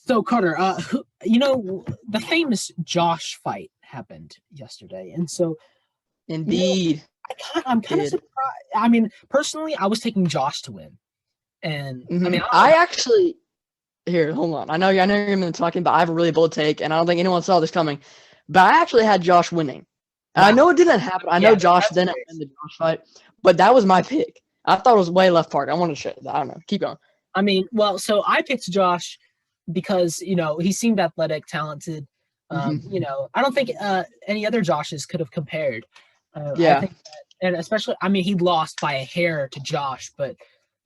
So Carter, the famous Josh fight happened yesterday, and so Indeed, I'm kind of surprised. I mean, personally, I was taking Josh to win, and I mean, I actually here. Hold on. I know you're going to be talking, but I have a really bold take, and I don't think anyone saw this coming. But I actually had Josh winning. And I know it didn't happen. I know Josh didn't win the Josh fight, but that was my pick. I thought it was way left part. I wanted to show that. I don't know. Keep going. I mean, well, so I picked Josh because he seemed athletic, talented. I don't think any other Joshes could have compared. I think and especially, I mean, he lost by a hair to Josh, but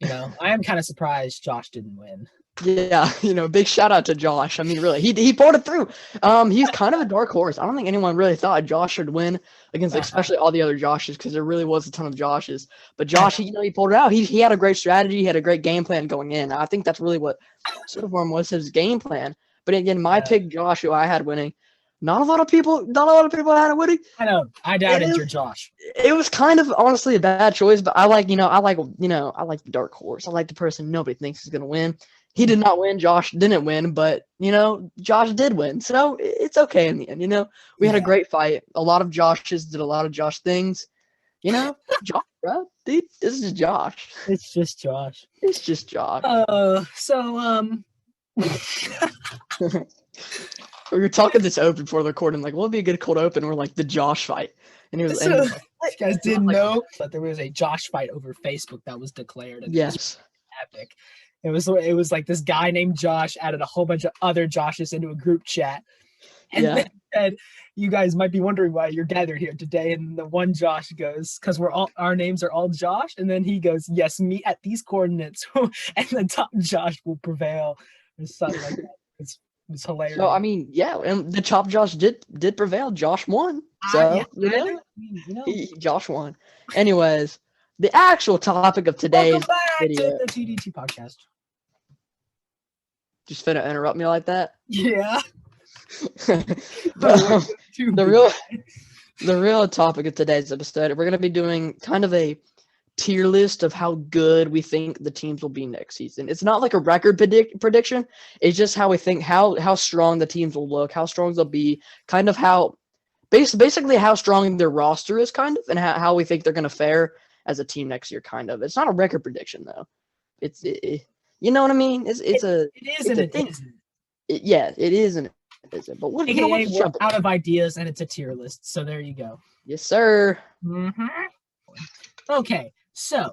I am kind of surprised Josh didn't win. Yeah, big shout out to Josh. I mean, really, he pulled it through. He's kind of a dark horse. I don't think anyone really thought Josh should win against, especially all the other Joshes, because there really was a ton of Joshes. But Josh, he pulled it out. He had a great strategy. He had a great game plan going in. I think that's really what Silverhorn was, his game plan. But again, my pick, Josh, who I had winning. Not a lot of people had it winning. I know. I doubted your Josh. It was kind of honestly a bad choice, but I like the dark horse. I like the person nobody thinks is gonna win. He did not win. Josh didn't win, but Josh did win, so it's okay in the end. We had a great fight. A lot of Joshes did a lot of Josh things. Josh, bro, dude, this is Josh. It's just Josh. It's just Josh. We were talking this open before the recording, like, what would be a good cold open? We're like the Josh fight, and he was. You guys didn't know that there was a Josh fight over Facebook that was declared. Yes. Epic. It was like this guy named Josh added a whole bunch of other Joshes into a group chat, and then said, "You guys might be wondering why you're gathered here today." And the one Josh goes, "Because our names are all Josh." And then he goes, "Yes, meet at these coordinates, and the top Josh will prevail," or something like that. It's hilarious. So I mean, and the top Josh did prevail. Josh won. So Josh won. Anyways, the actual topic of today's video. To the TDT podcast. Just finna interrupt me like that? Yeah. The real topic of today's episode, we're gonna be doing kind of a tier list of how good we think the teams will be next season. It's not like a record prediction. It's just how we think how strong the teams will look, how strong they'll be, kind of how basically how strong their roster is, kind of, and how we think they're gonna fare as a team next year, kind of. It's not a record prediction though. You know what I mean? It is and it isn't. It is and it isn't. But what? We're out of ideas, and it's a tier list. So there you go. Yes, sir. Mm-hmm. Okay, so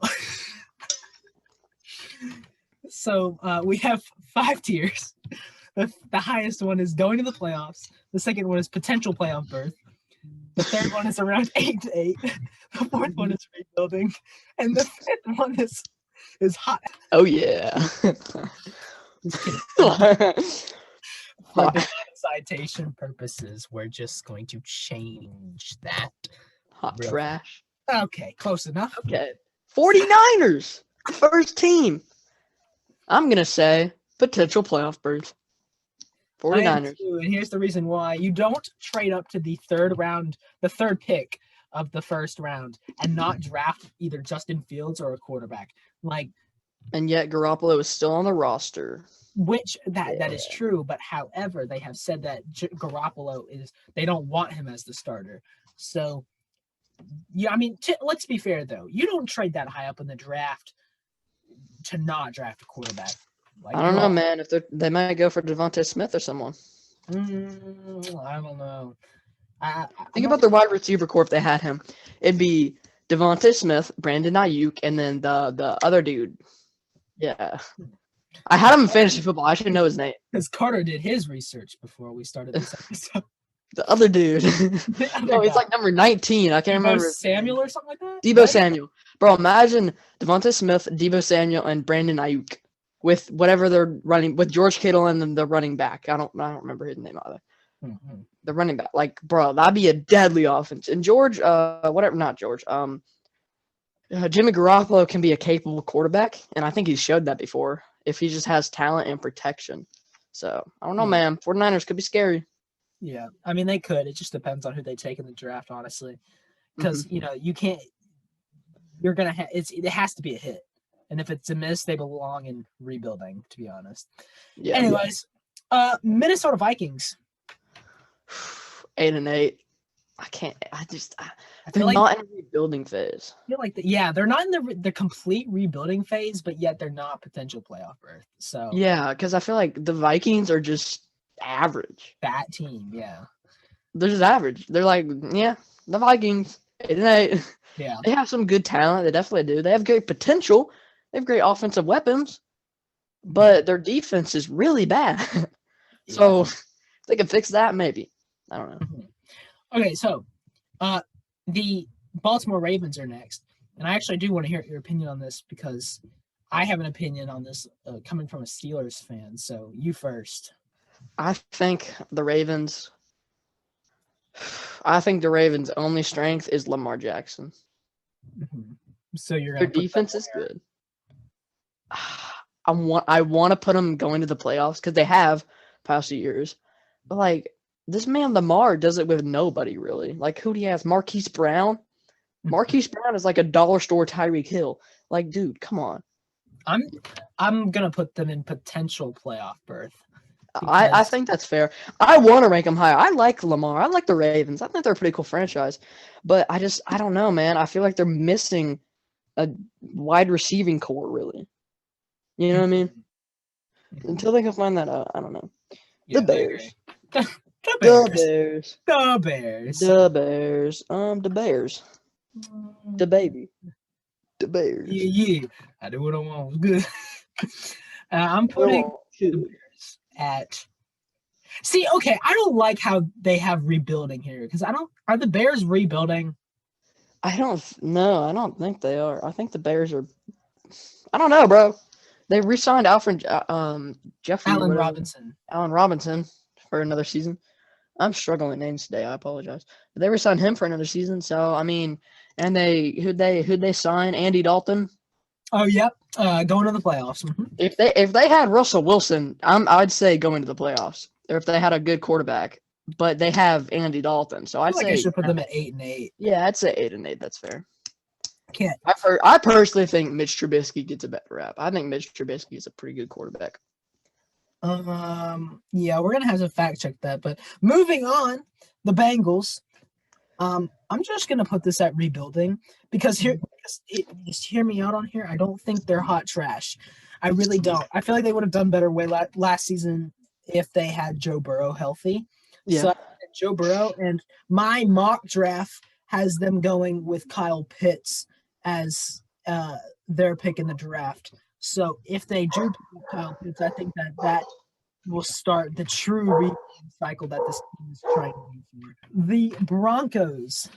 we have 5 tiers. The highest one is going to the playoffs. The second one is potential playoff berth. The third one is around 8-8. The fourth one is rebuilding, and the fifth one is hot. Oh yeah. For citation purposes, we're just going to change that. Hot trash. Okay, close enough. Okay. 49ers, first team. I'm going to say potential playoff berth. 49ers. And here's the reason why. You don't trade up to the third pick of the first round, and not draft either Justin Fields or a quarterback. And yet Garoppolo is still on the roster. Which that is true, but however, they have said that Garoppolo they don't want him as the starter. So, yeah, I mean, let's be fair though. You don't trade that high up in the draft to not draft a quarterback. I don't know, man. If they might go for Devontae Smith or someone. I don't know. Think about their wide receiver core if they had him. It'd be Devontae Smith, Brandon Ayuk, and then the other dude. Yeah. I had him in fantasy football. I should know his name. Because Carter did his research before we started this episode. The other dude. No, he's like number 19. I can't remember. Samuel or something like that? Debo Samuel. Bro, imagine Devontae Smith, Debo Samuel, and Brandon Ayuk with whatever they're running, with George Kittle and then the running back. I don't remember his name either. Mm-hmm. The running back. Like, bro, that'd be a deadly offense. And Jimmy Garoppolo can be a capable quarterback, and I think he's showed that before, if he just has talent and protection. So, I don't know, man. 49ers could be scary. Yeah, I mean, they could. It just depends on who they take in the draft, honestly. Because, you can't – you're going to – it has to be a hit. And if it's a miss, they belong in rebuilding, to be honest. Yeah. Anyways, Minnesota Vikings. 8-8. They're like not in a rebuilding phase. I feel like they're not in the complete rebuilding phase, but yet they're not potential playoff berth. So Yeah, because I feel like the Vikings are just average. that team, yeah. They're just average. They're like, yeah, the Vikings, 8-8. Yeah. They have some good talent. They definitely do. They have great potential. They have great offensive weapons, but their defense is really bad. So they can fix that, maybe. I don't know. Okay, so the Baltimore Ravens are next, and I actually do want to hear your opinion on this because I have an opinion on this coming from a Steelers fan. So you first. I think the Ravens' only strength is Lamar Jackson. Mm-hmm. So you're Their defense is good. I want to put them going to the playoffs because they have past years, but like this man Lamar does it with nobody really. Like who do you have? Marquise Brown. Marquise Brown is like a dollar store Tyreek Hill. Like, dude, come on. I'm gonna put them in potential playoff berth. I think that's fair. I want to rank them higher. I like Lamar. I like the Ravens. I think they're a pretty cool franchise. But I don't know, man. I feel like they're missing a wide receiving core, really. You know what I mean? Until they can find that out, I don't know. The Bears. The Bears. The Bears. The baby. The Bears. Yeah. I do what I want. Good. I'm putting the Bears at. See, okay, I don't like how they have rebuilding here because Are the Bears rebuilding? I don't know. I don't think they are. I think the Bears are. I don't know, bro. They re-signed Jeffrey Allen Robinson for another season. I'm struggling with names today. I apologize. But they re-signed him for another season. So I mean, and who'd they sign? Andy Dalton. Oh yep, going to the playoffs. Mm-hmm. If they had Russell Wilson, I'd say going to the playoffs. Or if they had a good quarterback, but they have Andy Dalton, so I'd say I should put them at 8-8. Yeah, I'd say 8-8. That's fair. Can't. I personally think Mitch Trubisky gets a better rap. I think Mitch Trubisky is a pretty good quarterback. Yeah, we're gonna have to fact check that. But moving on, the Bengals. I'm just gonna put this at rebuilding because just hear me out on here. I don't think they're hot trash. I really don't. I feel like they would have done better way last season if they had Joe Burrow healthy. Yeah. So Joe Burrow, and my mock draft has them going with Kyle Pitts as their pick in the draft. So if they do pick Kyle Pitts, I think that will start the true rebuilding cycle that this team is trying to do for. The Broncos.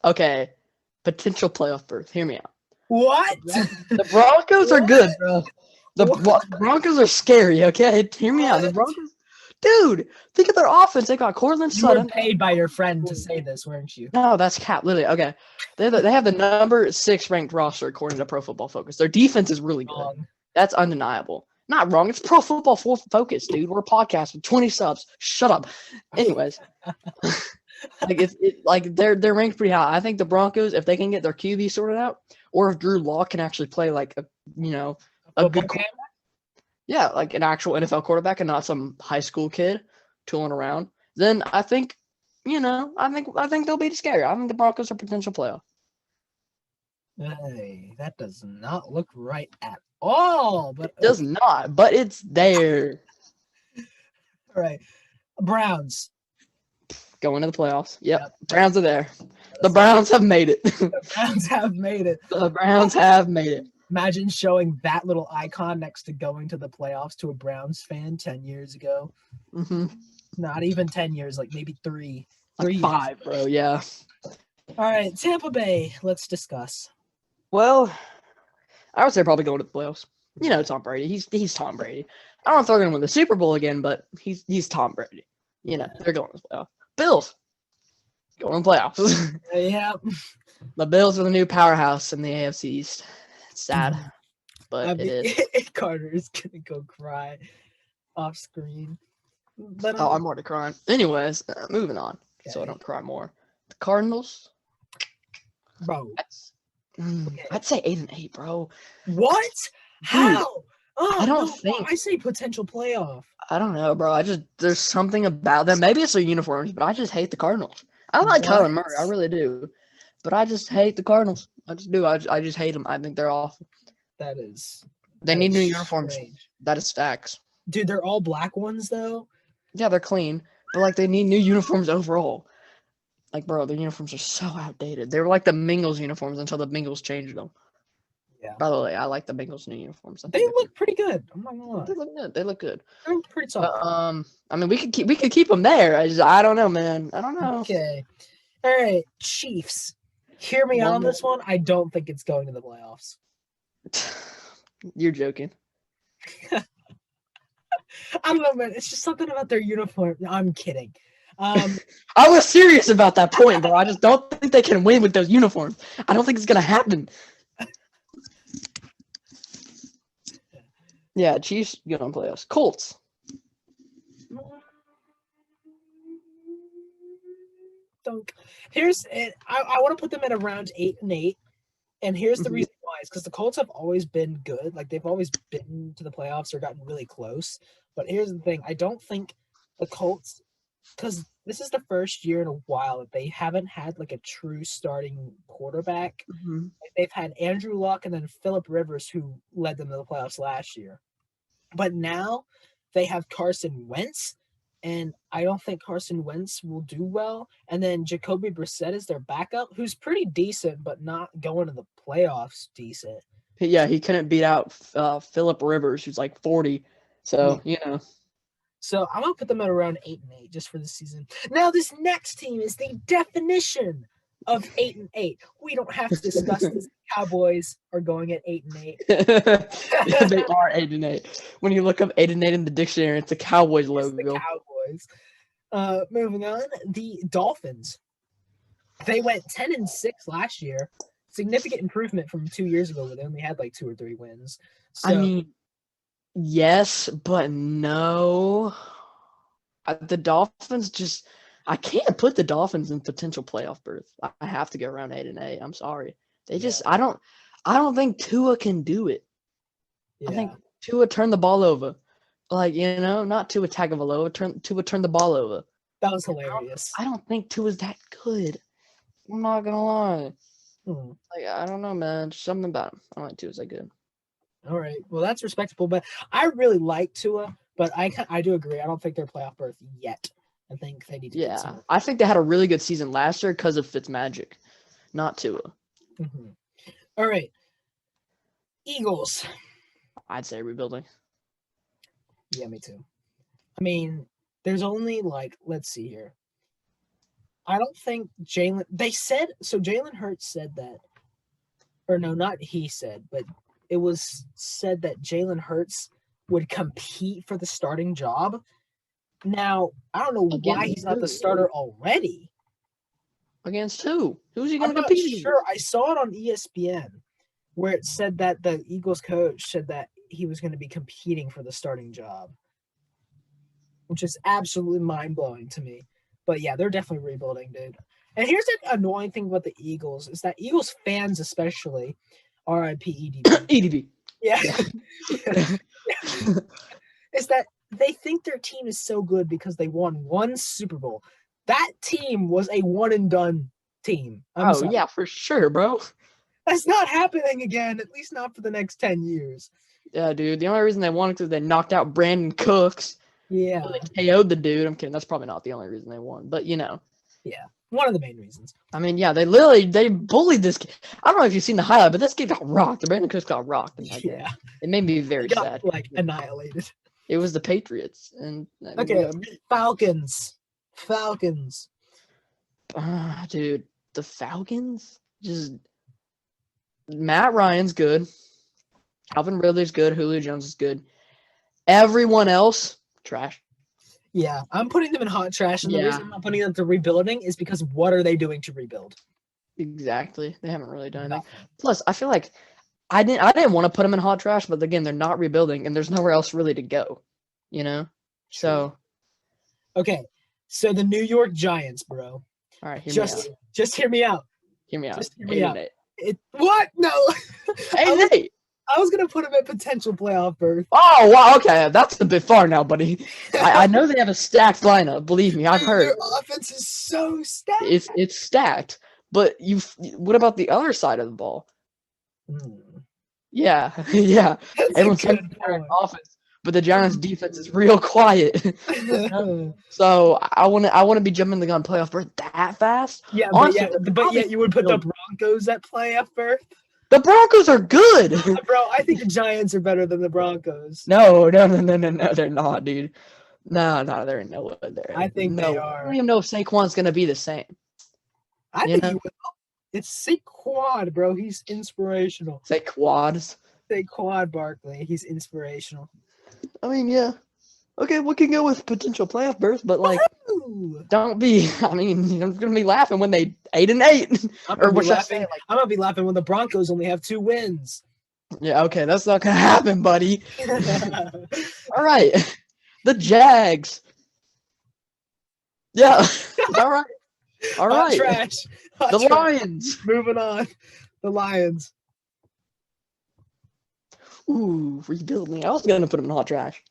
Okay. Potential playoff berth. Hear me out. What? The Broncos are good, bro. The Broncos are scary, okay? Hear me out. The Broncos, dude, think of their offense. They got Cortland Sutton. You were paid by your friend to say this, weren't you? No, that's cap. Literally, okay. They have the number 6 ranked roster according to Pro Football Focus. Their defense is really good. That's undeniable. Not wrong. It's Pro Football Focus, dude. We're a podcast with 20 subs. Shut up. Anyways, they're ranked pretty high. I think the Broncos, if they can get their QB sorted out, or if Drew Lock can actually play like a good quarterback. Yeah, like an actual NFL quarterback and not some high school kid tooling around, then I think they'll be scary. I think the Broncos are potential playoff. Hey, that does not look right at all. But it does not, but it's there. All right. Browns. Going to the playoffs. Yep. Browns are there. The Browns have made it. The Browns have made it. The Browns have made it. Imagine showing that little icon next to going to the playoffs to a Browns fan 10 years ago. Mm-hmm. Not even 10 years, like maybe 3. Like 5, bro, yeah. All right, Tampa Bay, let's discuss. Well, I would say probably going to the playoffs. You know, Tom Brady. He's Tom Brady. I don't know if they're going to win the Super Bowl again, but he's Tom Brady. You know, they're going to the playoffs. Bills. Going to the playoffs. Yeah. The Bills are the new powerhouse in the AFC East. It's sad, but it is. Carter is going to go cry off screen. But, I'm already crying. Anyways, moving on, so I don't cry more. The Cardinals. Bro. I'd say 8-8, bro. What? How? Oh, I don't no, think. I say potential playoff. I don't know, bro. There's something about them. Maybe it's their uniforms, but I just hate the Cardinals. I like What? Kyler Murray, I really do, but I just hate the Cardinals. I just do. I just hate them. I think they're awful. That is They need new uniforms. strange. That is facts. Dude, they're all black ones though. Yeah, they're clean, but like they need new uniforms overall. Like, bro, the uniforms are so outdated. They were like the Bengals uniforms until the Bengals changed them. Yeah. By the way, I like the Bengals new uniforms. They look pretty good. I'm not gonna lie. They look good. They look good. They're pretty solid. But, I mean, we could keep them there. I don't know, man. I don't know. Okay. All right, Chiefs. Hear me out on this one. I don't think it's going to the playoffs. You're joking. I don't know, man. It's just something about their uniform. No, I'm kidding. I was serious about that point, bro. I just don't think they can win with those uniforms. I don't think it's gonna happen. Yeah, Chiefs get on playoffs. Colts. Here's it. I want to put them at around 8-8, and here's the reason why. It's because the Colts have always been good. Like they've always been to the playoffs or gotten really close. But here's the thing: I don't think the Colts, because this is the first year in a while that they haven't had like a true starting quarterback. Mm-hmm. Like, they've had Andrew Luck and then Phillip Rivers, who led them to the playoffs last year. But now they have Carson Wentz. And I don't think Carson Wentz will do well. And then Jacoby Brissett is their backup, who's pretty decent, but not going to the playoffs decent. Yeah, he couldn't beat out Phillip Rivers, who's like 40. So, you know. So I'm going to put them at around 8-8 just for the season. Now, this next team is the definition of 8-8. We don't have to discuss this. Cowboys are going at 8-8. They are 8-8. When you look up 8-8 in the dictionary, it's a Cowboys logo. It's the Cowboys. Moving on, the Dolphins. They went 10-6 last year. Significant improvement from 2 years ago where they only had like 2 or 3 wins. So, I mean, yes, but no. The Dolphins just – I can't put the Dolphins in potential playoff berth. I have to go around 8-8. I'm sorry. They just – I don't think Tua can do it. Yeah. I think Tua turned the ball over. Like, you know, not Tua Tagovailoa, Tua turned the ball over. That was hilarious. I don't think Tua's that good. I'm not going to lie. Like, I don't know, man. Something about him. I don't think Tua's that good. All right. Well, that's respectable. But I really like Tua, but I do agree. I don't think they're playoff berth yet. I think they need to get some. I think they had a really good season last year because of Fitzmagic, not Tua. Mm-hmm. All right. Eagles. I'd say rebuilding. Yeah, me too. I mean, there's only like, let's see here. I don't think Jalen. They said so. Jalen Hurts said that, or no, not he said, but it was said that Jalen Hurts would compete for the starting job. Now, I don't know why he's not the starter already. Against who? Who's he going to compete against? Sure, I saw it on ESPN where it said that the Eagles coach said that he was going to be competing for the starting job, which is absolutely mind-blowing to me. But yeah, they're definitely rebuilding, dude. And here's the annoying thing about the Eagles is that Eagles fans especially, RIP EDB. EDB. Yeah. Is that they think their team is so good because they won one Super Bowl. That team was a one-and-done team. Yeah, for sure, bro. That's not happening again, at least not for the next 10 years. Yeah, dude. The only reason they won is because they knocked out Brandon Cooks. Yeah. They KO'd the dude. I'm kidding. That's probably not the only reason they won. But, you know. Yeah. One of the main reasons. I mean, yeah, they bullied this kid. I don't know if you've seen the highlight, but this kid got rocked. Brandon Cooks got rocked. Yeah. It made me very sad. Like, annihilated. It was the Patriots. And okay, Falcons. Dude, the Falcons? Just Matt Ryan's good. Calvin Ridley's good. Julio Jones is good. Everyone else, trash. Yeah, I'm putting them in hot trash. And the reason I'm not putting them to rebuilding is because what are they doing to rebuild? Exactly. They haven't really done anything. Plus, I feel like I didn't want to put them in hot trash, but again, they're not rebuilding, and there's nowhere else really to go. You know? So. Okay, so the New York Giants, bro. All right, just hear me out. Hear me out. Just hear me out. Nate. What? No. Hey, Nate. I was gonna put him at potential playoff berth. Oh, wow, okay, that's a bit far now, buddy. I know they have a stacked lineup. Believe me, I've heard. Their offense is so stacked. It's stacked, but what about the other side of the ball? Yeah, yeah. That's Everyone's a saying good they're point. offense, but the Giants' defense is real quiet. So I want to be jumping the gun playoff berth that fast. Yeah, Honestly, but yet you would put the Broncos at playoff berth. The Broncos are good. Bro, I think the Giants are better than the Broncos. No, they're not, dude. No, they're nowhere there. I think they are. I don't even know if Saquon's gonna be the same. I think he will. It's Saquon, bro. He's inspirational. Saquon Barkley. He's inspirational. I mean, yeah. Okay, we can go with potential playoff berth, but like, don't be. I mean, I'm gonna be laughing when they 8-8. I'm gonna be laughing when the Broncos only have 2 wins. Yeah, okay, that's not gonna happen, buddy. All right, the Jags. Yeah, all right. Trash. The Lions. Moving on. The Lions. Ooh, rebuilding. I was gonna put them in hot trash.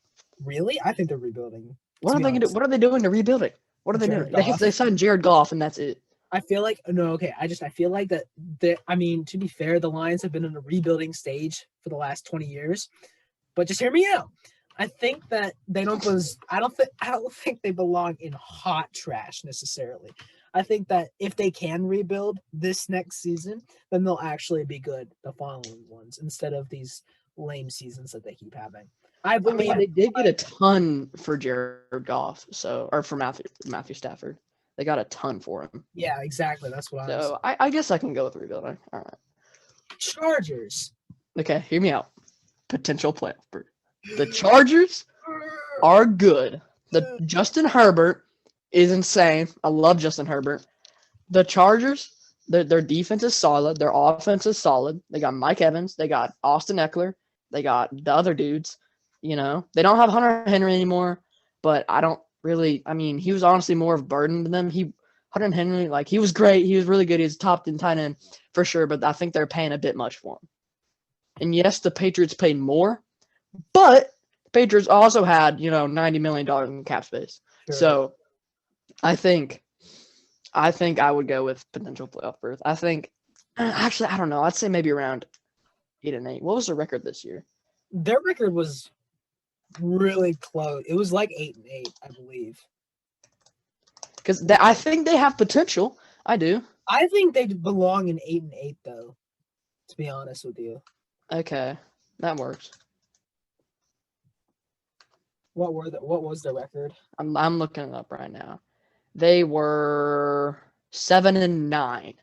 Really? I think they're rebuilding. What are they doing to rebuild it? What are they doing? They signed Jared Goff, and that's it. I feel like I feel like that. I mean, to be fair, the Lions have been in a rebuilding stage for the last 20 years. But just hear me out. I think that they don't. I don't think they belong in hot trash necessarily. I think that if they can rebuild this next season, then they'll actually be good the following ones instead of these lame seasons that they keep having. I mean, they did get a ton for Jared Goff, or for Matthew Stafford. They got a ton for him. Yeah, exactly. That's what I was. So I guess I can go with rebuilding. All right. Chargers. Okay, hear me out. Potential playoff berth. The Chargers are good. The Justin Herbert is insane. I love Justin Herbert. The Chargers, their defense is solid. Their offense is solid. They got Mike Evans. They got Austin Eckler. They got the other dudes. You know, they don't have Hunter Henry anymore, but I mean, he was honestly more of a burden to them. Hunter Henry, like, he was great. He was really good. He was top 10 tight end for sure, but I think they're paying a bit much for him. And yes, the Patriots paid more, but the Patriots also had, $90 million in cap space. Sure. So I think I would go with potential playoff berth. I think, actually, I don't know. I'd say maybe around 8-8. What was the record this year? Their record was really close. It was like 8-8, I believe. Because I think they have potential. I do. I think they belong in 8-8, though. To be honest with you. Okay, that works. What was their record? I'm looking it up right now. They were 7-9.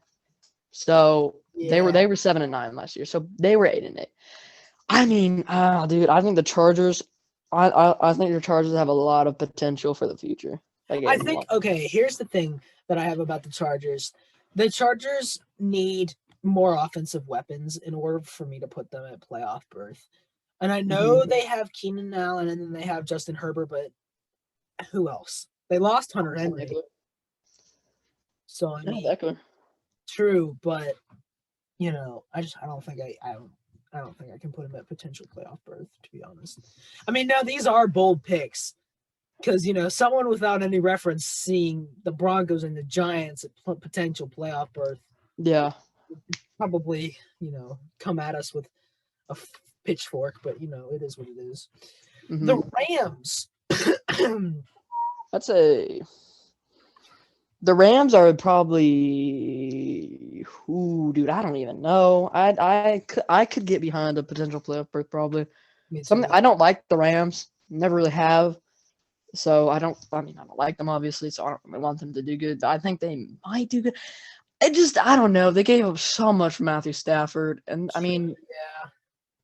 So yeah. They were 7-9 last year. So they were 8-8. I mean, dude, I think the Chargers. I think the Chargers have a lot of potential for the future. Okay, here's the thing that I have about the Chargers. The Chargers need more offensive weapons in order for me to put them at playoff berth. And I know they have Keenan Allen and then they have Justin Herbert, but who else? They lost Hunter Henry. So I mean, true, but I don't think I can put him at potential playoff berth, to be honest. I mean, now these are bold picks because, someone without any reference seeing the Broncos and the Giants at potential playoff berth. Yeah. Probably, come at us with a pitchfork, but, it is what it is. Mm-hmm. The Rams. I'd say the Rams are probably, dude, I don't even know. I could get behind a potential playoff berth probably. I don't like the Rams. Never really have. So I don't like them obviously. So I don't really want them to do good. But I think they might do good. I don't know. They gave up so much for Matthew Stafford, and I mean, yeah,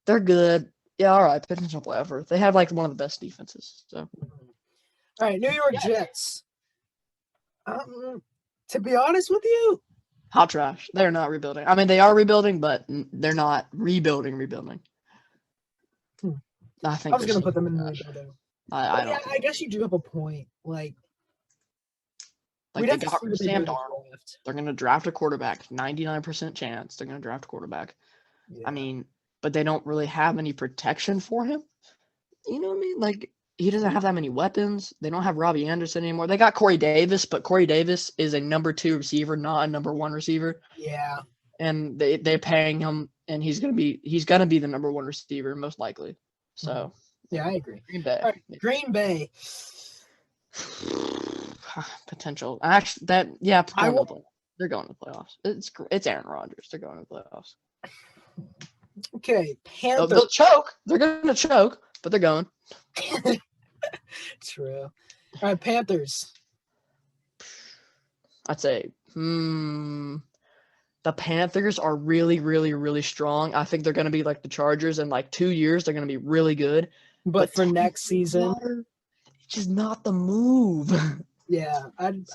they're good. Yeah, all right, potential playoff berth. They have like one of the best defenses. So, all right, New York Jets. To be honest with you, hot trash. They're not rebuilding. I mean, they are rebuilding, but they're not rebuilding. I think I was going to put them in rebuilding. I guess you do have a point. Like they got Sam Darnold. They're going to draft a quarterback. 99% chance they're going to draft a quarterback. Yeah. I mean, but they don't really have any protection for him. You know what I mean? Like, he doesn't have that many weapons. They don't have Robbie Anderson anymore. They got Corey Davis, but Corey Davis is a number 2 receiver, not a number 1 receiver. Yeah. And they're paying him, and he's gonna be the number 1 receiver most likely. So yeah, I agree. Green Bay. All right, Green Bay. Potential. Actually, they're going to the playoffs. It's Aaron Rodgers. They're going to the playoffs. Okay, Panthers. They'll choke. They're going to choke, but they're going. True. All right, Panthers. I'd say, the Panthers are really, really, really strong. I think they're going to be like the Chargers in like 2 years. They're going to be really good. But for next season, it's just not the move. Yeah, I'd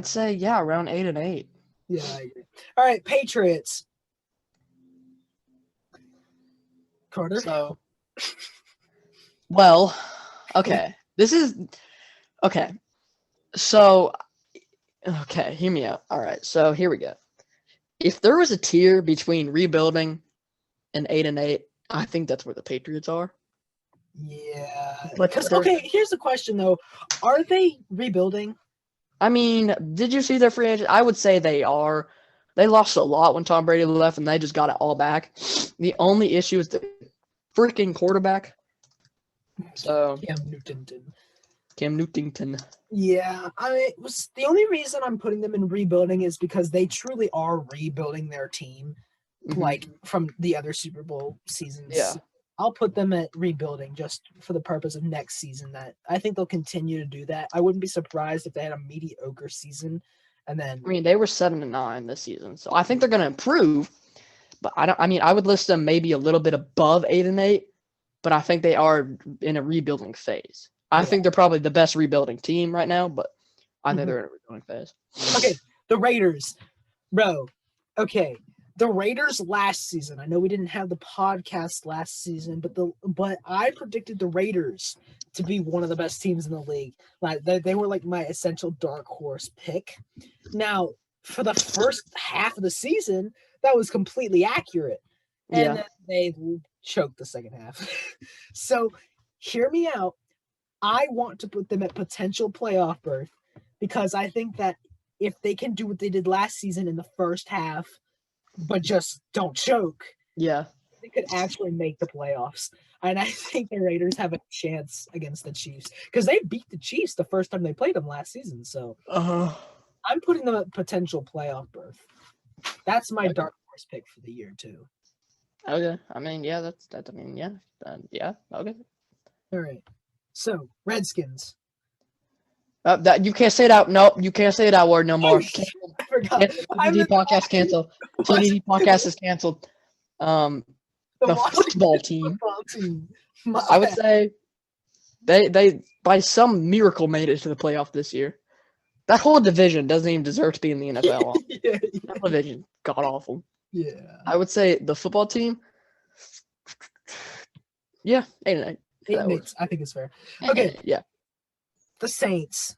say around 8-8. Yeah, I agree. All right, Patriots. Carter. So, well, okay. So, hear me out. All right, so here we go. If there was a tier between rebuilding and 8-8, I think that's where the Patriots are. Yeah. Here's the question though: are they rebuilding? I mean, did you see their free agent? I would say they are. They lost a lot when Tom Brady left, and they just got it all back. The only issue is the freaking quarterback. So Cam Newton. Yeah, it was the only reason I'm putting them in rebuilding is because they truly are rebuilding their team, like from the other Super Bowl seasons. Yeah. I'll put them at rebuilding just for the purpose of next season. That I think they'll continue to do that. I wouldn't be surprised if they had a mediocre season, and then. I mean, they were 7-9 this season, so I think they're going to improve. But I would list them maybe a little bit above 8-8, but I think they are in a rebuilding phase. I think they're probably the best rebuilding team right now, but I think they're in a rebuilding phase. Okay, the Raiders, bro. Okay. The Raiders last season. I know we didn't have the podcast last season, but I predicted the Raiders to be one of the best teams in the league. Like they were like my essential dark horse pick. Now, for the first half of the season, that was completely accurate, and then they choked the second half. So, hear me out. I want to put them at potential playoff berth because I think that if they can do what they did last season in the first half, but just don't choke. Yeah. They could actually make the playoffs. And I think the Raiders have a chance against the Chiefs because they beat the Chiefs the first time they played them last season. So I'm putting them at potential playoff berth. That's my dark horse pick for the year, too. Okay. I mean, okay. All right. So, Redskins. That you can't say that. Nope, you can't say that word no more. I forgot. TDD podcast canceled. TDD podcast is canceled. The football team. I would say they by some miracle made it to the playoff this year. That whole division doesn't even deserve to be in the NFL. That division god awful. Yeah. I would say the football team. Yeah, 8-8. 8-8. I think it's fair. Okay. Yeah. The Saints.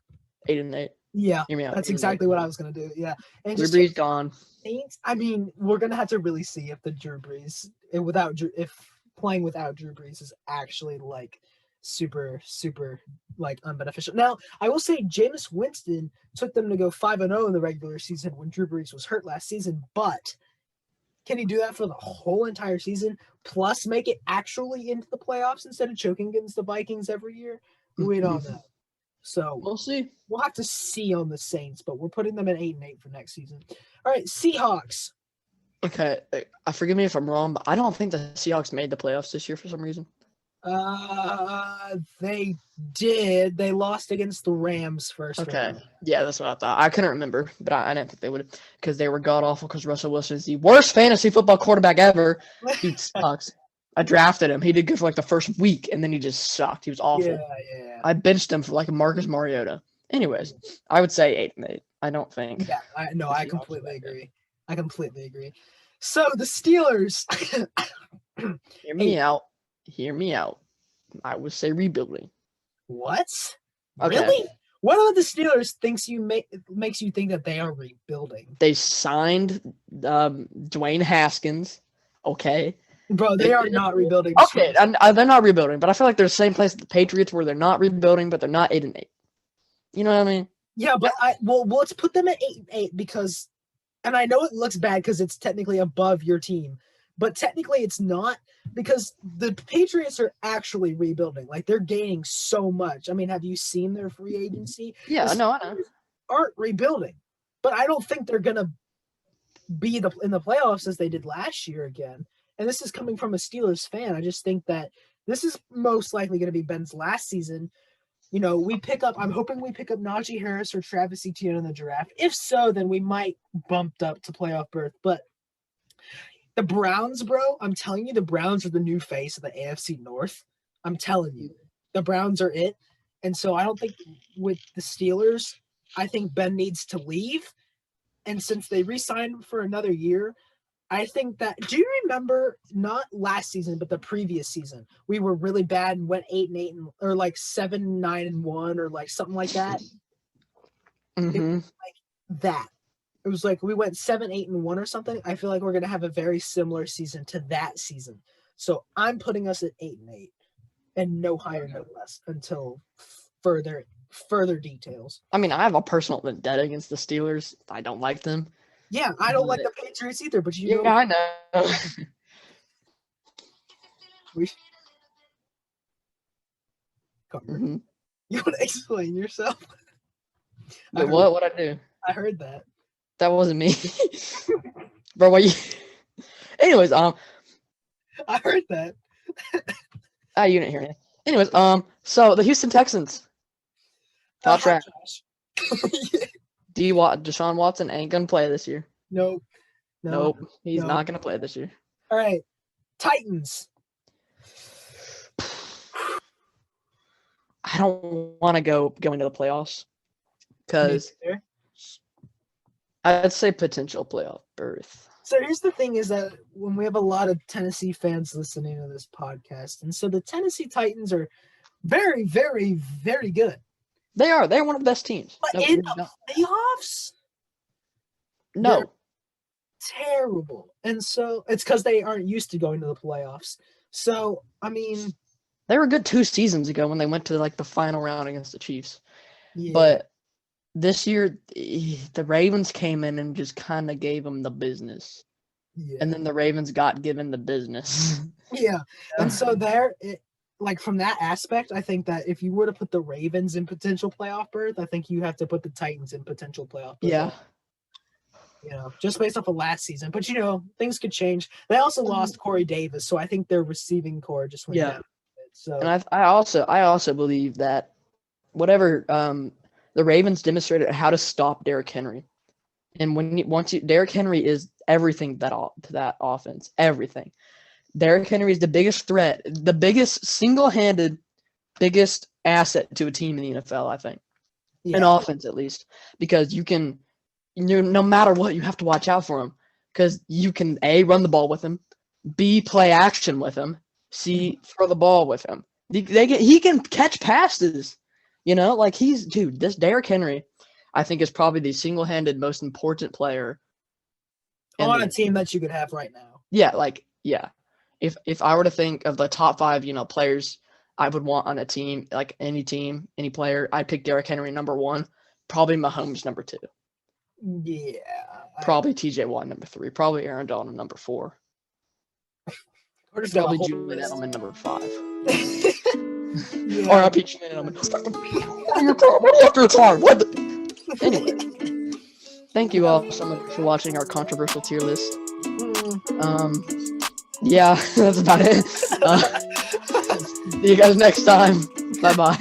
8-8. Yeah, hear me out. That's exactly what I was gonna do. Yeah, and Drew Brees gone. Saints. I mean, we're gonna have to really see if the Drew Brees, if playing without Drew Brees is actually like super like unbeneficial. Now, I will say Jameis Winston took them to go 5-0 in the regular season when Drew Brees was hurt last season, but can he do that for the whole entire season? Plus, make it actually into the playoffs instead of choking against the Vikings every year? We don't know. So we'll see. We'll have to see on the Saints, but we're putting them at 8-8 for next season. All right, Seahawks. Okay, forgive me if I'm wrong, but I don't think the Seahawks made the playoffs this year for some reason. They did. They lost against the Rams first. Okay, round. Yeah, that's what I thought. I couldn't remember, but I didn't think they would because they were god awful. Because Russell Wilson is the worst fantasy football quarterback ever. Dude sucks. I drafted him. He did good for like the first week, and then he just sucked. He was awful. Yeah. I benched him for like Marcus Mariota. Anyways, I would say 8-8. I don't think. Yeah, I completely agree. I completely agree. So the Steelers. Hear me out. I would say rebuilding. What? Okay. Really? What about the Steelers makes you think that they are rebuilding? They signed Dwayne Haskins, okay. Bro, they are not rebuilding. Okay, and they're not rebuilding, but I feel like they're the same place as the Patriots where they're not rebuilding, but they're not 8-8. You know what I mean? Yeah, but let's put them at 8-8 because, and I know it looks bad because it's technically above your team, but technically it's not because the Patriots are actually rebuilding. Like they're gaining so much. I mean, have you seen their free agency? Yeah, I know. Aren't rebuilding, but I don't think they're gonna be in the playoffs as they did last year again. And this is coming from a Steelers fan. I just think that this is most likely going to be Ben's last season. You know, I'm hoping we pick up Najee Harris or Travis Etienne in the draft. If so, then we might bump up to playoff berth. But the Browns, bro, I'm telling you, the Browns are the new face of the AFC North. I'm telling you, the Browns are it. And so I don't think with the Steelers, I think Ben needs to leave. And since they re-signed for another year, I think that. Do you remember not last season, but the previous season? We were really bad and went 8-8 or like 7-9-1 or like something like that. Mm-hmm. It was like that. It was like we went 7-8-1 or something. I feel like we're gonna have a very similar season to that season. So I'm putting us at 8-8 and no higher, no less until further details. I mean, I have a personal vendetta against the Steelers. I don't like them. Yeah, I don't like the Patriots either, but you know. Yeah, I know. Mm-hmm. You want to explain yourself? Wait, what I do? I heard that. That wasn't me. Bro, what you... Anyways, I heard that. You didn't hear me. Anyways, so the Houston Texans. Hot track. Deshaun Watson ain't gonna play this year. Nope. He's not gonna play this year. All right, Titans. I don't want to go into the playoffs because I'd say potential playoff berth. So here's the thing: is that when we have a lot of Tennessee fans listening to this podcast, and so the Tennessee Titans are very, very, very good. They are. They're one of the best teams. But in the playoffs, no. Terrible. And so it's because they aren't used to going to the playoffs. So, I mean, they were good 2 seasons ago when they went to like the final round against the Chiefs. Yeah. But this year, the Ravens came in and just kind of gave them the business. Yeah. And then the Ravens got given the business. Yeah. And so like from that aspect, I think that if you were to put the Ravens in potential playoff berth, I think you have to put the Titans in potential playoff berth. Yeah. You know, just based off of last season. But, you know, things could change. They also lost Corey Davis, so I think their receiving core just went down a bit. So. And I also believe that whatever the Ravens demonstrated how to stop Derrick Henry. And Derrick Henry is everything to that offense. Everything. Derrick Henry is the biggest threat, the biggest single-handed, biggest asset to a team in the NFL, I think. Yeah. In offense, at least. Because no matter what, you have to watch out for him. Because you can, A, run the ball with him, B, play action with him, C, throw the ball with him. He can catch passes. You know, like this Derrick Henry, I think, is probably the single-handed most important player on a team that you could have right now. Yeah, If I were to think of the top 5, players I would want on a team, like any player, I'd pick Derrick Henry number 1, probably Mahomes number 2. Yeah. Probably TJ Watt number 3, probably Aaron Donald number 4. Or just probably Julian Edelman number 5. Yeah. Or RP Julian Edelman. After it's hard. What? Anyway, thank you all so much for watching our controversial tier list. Yeah, that's about it. See you guys next time. Bye-bye.